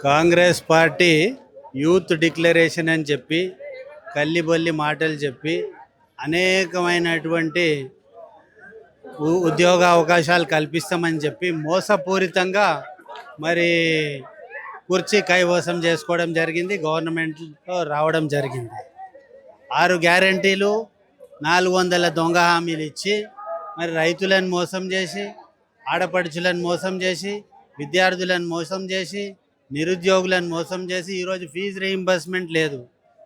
Congress party youth declaration అని చెప్పి కల్లిబొల్లి మాటలు చెప్పి అనేకమైనటువంటి ఉద్యోగ అవకాశాలు కల్పిస్తామని చెప్పి మోసపూరితంగా మరి కుర్చీ కైవసం చేసుకోవడం జరిగింది. గవర్నమెంట్లో రావడం జరిగింది. 6 గ్యారంటీలు 400 దొంగ హామీలు ఇచ్చి మరి రైతులను మోసం చేసి, ఆడపడుచులను మోసం చేసి, విద్యార్థులను మోసం చేసి, నిరుద్యోగులను మోసం చేసి ఈరోజు ఫీజు రీయింబర్స్మెంట్ లేదు.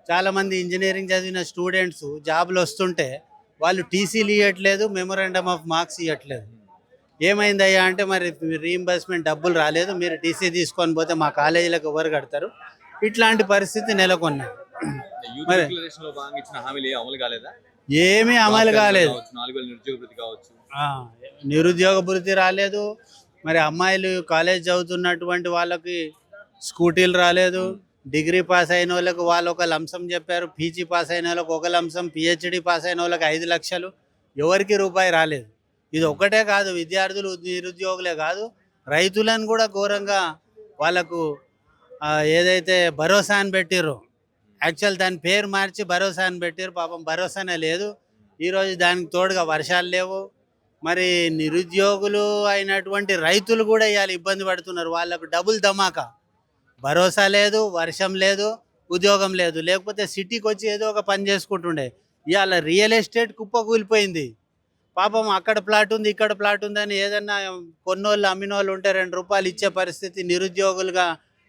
చాలామంది ఇంజనీరింగ్ చదివిన స్టూడెంట్స్ జాబులు వస్తుంటే వాళ్ళు టీసీలు ఇవ్వట్లేదు, మెమొరాండమ్ ఆఫ్ మార్క్స్ ఇవ్వట్లేదు. ఏమైందయ్యా అంటే మరి రీయింబర్స్మెంట్ డబ్బులు రాలేదు, మీరు టీసీ తీసుకొని పోతే మా కాలేజీలకు ఎవరు కడతారు? ఇట్లాంటి పరిస్థితి నెలకొన్నాయి. మరి ఏమీ అమలు కాలేదు. నిరుద్యోగ భృతి రాలేదు. మరి అమ్మాయిలు కాలేజ్ చదువుతున్నటువంటి వాళ్ళకి స్కూటీలు రాలేదు. డిగ్రీ పాస్ అయిన వాళ్ళకి వాళ్ళు ఒక లంసం చెప్పారు, పీజీ పాస్ అయిన వాళ్ళకి ఒక లంసం, పిహెచ్డి పాస్ అయిన వాళ్ళకి 5 లక్షలు, ఎవరికి రూపాయి రాలేదు. ఇది ఒక్కటే కాదు, విద్యార్థులు నిరుద్యోగులే కాదు, రైతులను కూడా ఘోరంగా వాళ్ళకు ఏదైతే భరోసా అని పెట్టిర్రో, యాక్చువల్ దాని పేరు మార్చి భరోసా అని పెట్టారు. పాపం భరోసానే లేదు. ఈరోజు దానికి తోడుగా వర్షాలు లేవు. మరి నిరుద్యోగులు అయినటువంటి రైతులు కూడా ఇవాళ ఇబ్బంది పడుతున్నారు. వాళ్ళకు డబుల్ ధమాకా, భరోసా లేదు, వర్షం లేదు, ఉద్యోగం లేదు. లేకపోతే సిటీకి వచ్చి ఏదో ఒక పని చేసుకుంటుండే. ఇవాళ రియల్ ఎస్టేట్ కుప్పకూలిపోయింది. పాపం అక్కడ ప్లాట్ ఉంది, ఇక్కడ ప్లాట్ ఉందని ఏదన్నా కొన్నోళ్ళు అమ్మినోళ్ళు ఉంటే 2 రూపాయలు ఇచ్చే పరిస్థితి. నిరుద్యోగులుగా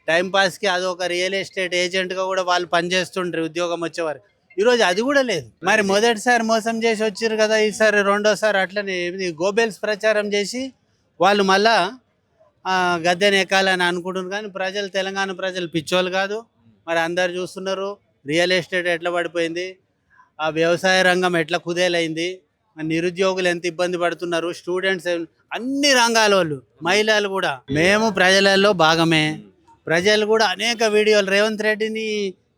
టైంపాస్కి అదొక రియల్ ఎస్టేట్ ఏజెంట్గా కూడా వాళ్ళు పనిచేస్తుంటారు ఉద్యోగం వచ్చేవారు. ఈరోజు అది కూడా లేదు. మరి మొదటిసారి మోసం చేసి వచ్చారు కదా, ఈసారి రెండోసారి అట్లనే గోబెల్స్ ప్రచారం చేసి వాళ్ళు మళ్ళా గద్దెని ఎక్కాలని అనుకుంటున్నారు. కానీ ప్రజలు, తెలంగాణ ప్రజలు పిచ్చోళ్ళు కాదు. మరి అందరు చూస్తున్నారు రియల్ ఎస్టేట్ ఎట్లా పడిపోయింది, ఆ వ్యవసాయ రంగం ఎట్లా కుదేలైంది, నిరుద్యోగులు ఎంత ఇబ్బంది పడుతున్నారు, స్టూడెంట్స్, అన్ని రంగాల వాళ్ళు, మహిళలు కూడా. మేము ప్రజలలో భాగమే. ప్రజలు కూడా అనేక వీడియోలు రేవంత్ రెడ్డిని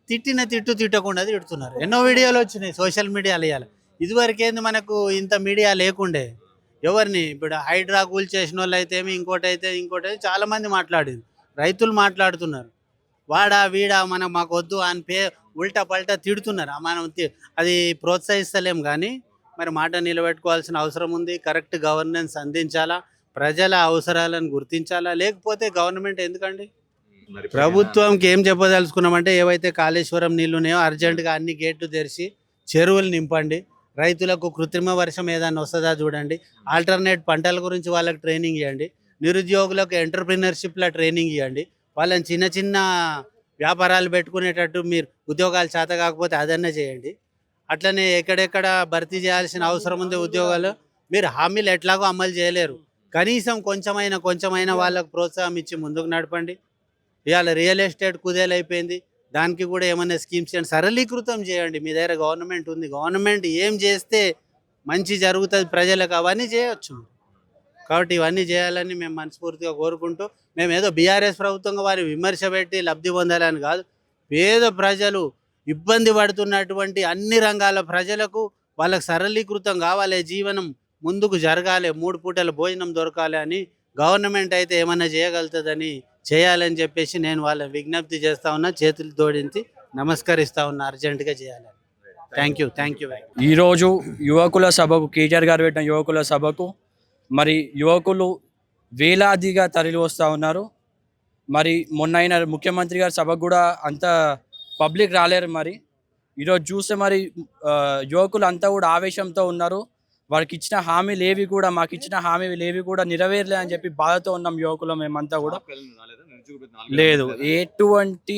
తిట్టకుండా తిడుతున్నారు. ఎన్నో వీడియోలు వచ్చినాయి సోషల్ మీడియాలో. ఇవ్వాలి ఇదివరకేంది మనకు ఇంత మీడియా లేకుండే. ఎవరిని ఇప్పుడు హైడ్రా కూల్చేసిన వాళ్ళు అయితే ఇంకోటి చాలామంది మాట్లాడింది. రైతులు మాట్లాడుతున్నారు, వాడా వీడా మాకు వద్దు అని ఉల్టా పల్టా తిడుతున్నారు. మనం అది ప్రోత్సహిస్తలేం. కానీ మరి మాట నిలబెట్టుకోవాల్సిన అవసరం ఉంది. కరెక్ట్ గవర్నెన్స్ అందించాలా, ప్రజల అవసరాలను గుర్తించాలా. లేకపోతే గవర్నమెంట్ ఎందుకండి? ప్రభుత్వంకి ఏం చెప్పదలుచుకున్నామంటే, ఏవైతే కాళేశ్వరం నీళ్లు ఉన్నాయో అర్జెంటుగా అన్ని గేట్లు తెరిచి చెరువులు నింపండి. రైతులకు కృత్రిమ వర్షం ఏదైనా వస్తుందా చూడండి. ఆల్టర్నేట్ పంటల గురించి వాళ్ళకి ట్రైనింగ్ ఇవ్వండి. నిరుద్యోగులకు ఎంటర్ప్రినర్షిప్లో ట్రైనింగ్ ఇవ్వండి. వాళ్ళని చిన్న చిన్న వ్యాపారాలు పెట్టుకునేటట్టు మీరు ఉద్యోగాలు చేత కాకపోతే అదన్నా చేయండి. అట్లనే ఎక్కడెక్కడ భర్తీ చేయాల్సిన అవసరం ఉంది ఉద్యోగాలు, మీరు హామీలు ఎట్లాగో అమలు చేయలేరు. కనీసం కొంచెమైనా వాళ్ళకు ప్రోత్సాహం ఇచ్చి ముందుకు నడపండి. ఇవాళ రియల్ ఎస్టేట్ కుదేలైపోయింది. దానికి కూడా ఏమైనా స్కీమ్స్ చేయండి, సరళీకృతం చేయండి. మీ దగ్గర గవర్నమెంట్ ఉంది, గవర్నమెంట్ ఏం చేస్తే మంచి జరుగుతుంది ప్రజలకు అవన్నీ చేయవచ్చు. కాబట్టి ఇవన్నీ చేయాలని మేము మనస్ఫూర్తిగా కోరుకుంటూ, మేము ఏదో బీఆర్ఎస్ ప్రభుత్వంగా వారి విమర్శ పెట్టి లబ్ధి పొందాలని కాదు, పేద ప్రజలు ఇబ్బంది పడుతున్నటువంటి అన్ని రంగాల ప్రజలకు వాళ్ళకు సరళీకృతం కావాలి, జీవనం ముందుకు జరగాలి, 3 పూటల భోజనం దొరకాలి అని గవర్నమెంట్ అయితే ఏమైనా చేయగలుగుతుందని చేయాలని చెప్పేసి నేను వాళ్ళ విజ్ఞప్తి చేస్తా ఉన్నా. చేతులు జోడించి నమస్కరిస్తా ఉన్నా, అర్జెంటుగా చేయాలని. Thank you. ఈరోజు యువకుల సభకు, కేటీఆర్ గారు పెట్టిన యువకుల సభకు మరి యువకులు వేలాదిగా తరలి వస్తూ ఉన్నారు. మరి మొన్న అయిన ముఖ్యమంత్రి గారి సభకు కూడా అంత పబ్లిక్ రాలేరు. మరి ఈరోజు చూస్తే మరి యువకులు అంతా కూడా ఆవేశంతో ఉన్నారు. వారికి ఇచ్చిన హామీలు ఏవి కూడా, మాకు ఇచ్చిన హామీలు ఏవి కూడా నెరవేరలే అని చెప్పి బాధతో ఉన్నాం యువకులు. మేమంతా కూడా లేదు, ఎటువంటి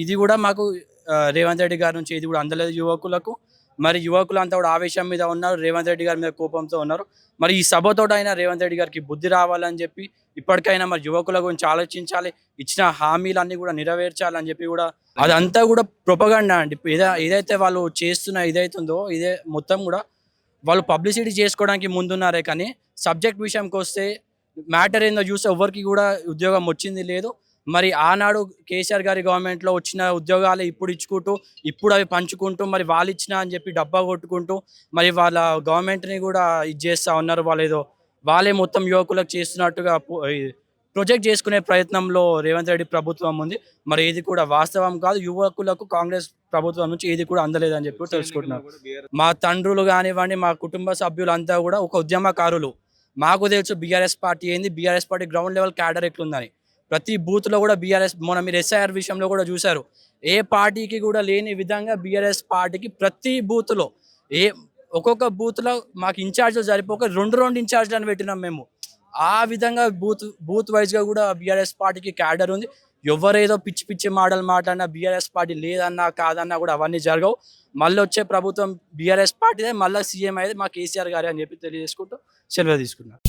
ఇది కూడా మాకు రేవంత్ రెడ్డి గారి నుంచి ఇది కూడా అందలేదు యువకులకు. మరి యువకులు అంతా కూడా ఆవేశం మీద ఉన్నారు, రేవంత్ రెడ్డి గారి మీద కోపంతో ఉన్నారు. మరి ఈ సభతో అయినా రేవంత్ రెడ్డి గారికి బుద్ధి రావాలని చెప్పి ఇప్పటికైనా మరి యువకుల గురించి ఆలోచించాలి, ఇచ్చిన హామీలన్నీ కూడా నెరవేర్చాలని చెప్పి కూడా. అదంతా కూడా ప్రొపగండా అండి. ఏదైతే వాళ్ళు చేస్తున్న ఇదైతుందో ఇదే మొత్తం కూడా వాళ్ళు పబ్లిసిటీ చేసుకోవడానికి ముందున్నారే. కానీ సబ్జెక్ట్ విషయంకి వస్తే మ్యాటర్ ఏందో చూస్తే ఎవరికి కూడా ఉద్యోగం వచ్చింది లేదు. మరి ఆనాడు కేసీఆర్ గారి గవర్నమెంట్లో వచ్చిన ఉద్యోగాలు ఇప్పుడు ఇచ్చుకుంటూ, ఇప్పుడు అవి పంచుకుంటూ, మరి వాళ్ళు ఇచ్చిన అని చెప్పి డబ్బా కొట్టుకుంటూ మరి వాళ్ళ గవర్నమెంట్ని కూడా ఇది చేస్తూ ఉన్నారు. వాళ్ళే మొత్తం యువకులకు చేస్తున్నట్టుగా ప్రొజెక్ట్ చేసుకునే ప్రయత్నంలో రేవంత్ రెడ్డి ప్రభుత్వం ఉంది. మరి ఇది కూడా వాస్తవం కాదు. యువకులకు కాంగ్రెస్ ప్రభుత్వం నుంచి ఏది కూడా అందలేదని చెప్పి తెలుసుకుంటున్నారు. మా తండ్రులు కానివ్వండి, మా కుటుంబ సభ్యులంతా కూడా ఒక ఉద్యమకారులు. మాకు తెలుసు బీఆర్ఎస్ పార్టీ ఏంది, BRS party ground level cadre ఎట్లుందని. ప్రతి బూత్లో కూడా బీఆర్ఎస్, మొన్న మీరు ఎస్ఐఆర్ విషయంలో కూడా చూశారు, ఏ పార్టీకి కూడా లేని విధంగా బీఆర్ఎస్ పార్టీకి ప్రతి బూత్లో ఒక్కొక్క బూత్లో మాకు ఇన్ఛార్జ్లు సరిపోక రెండు ఇన్ఛార్జ్లను పెట్టినాం మేము. ఆ విధంగా బూత్ వైజ్గా కూడా బీఆర్ఎస్ పార్టీకి క్యాడర్ ఉంది. ఎవరేదో పిచ్చి పిచ్చి మాటలు మాట్లాడినా బీఆర్ఎస్ పార్టీ లేదన్నా కాదన్నా కూడా అవన్నీ జరగవు. మళ్ళీ వచ్చే ప్రభుత్వం బీఆర్ఎస్ పార్టీదే, మళ్ళీ సీఎం అయితే మా కేసీఆర్ గారే అని చెప్పి తెలియజేసుకుంటూ సెలవు తీసుకున్నాను.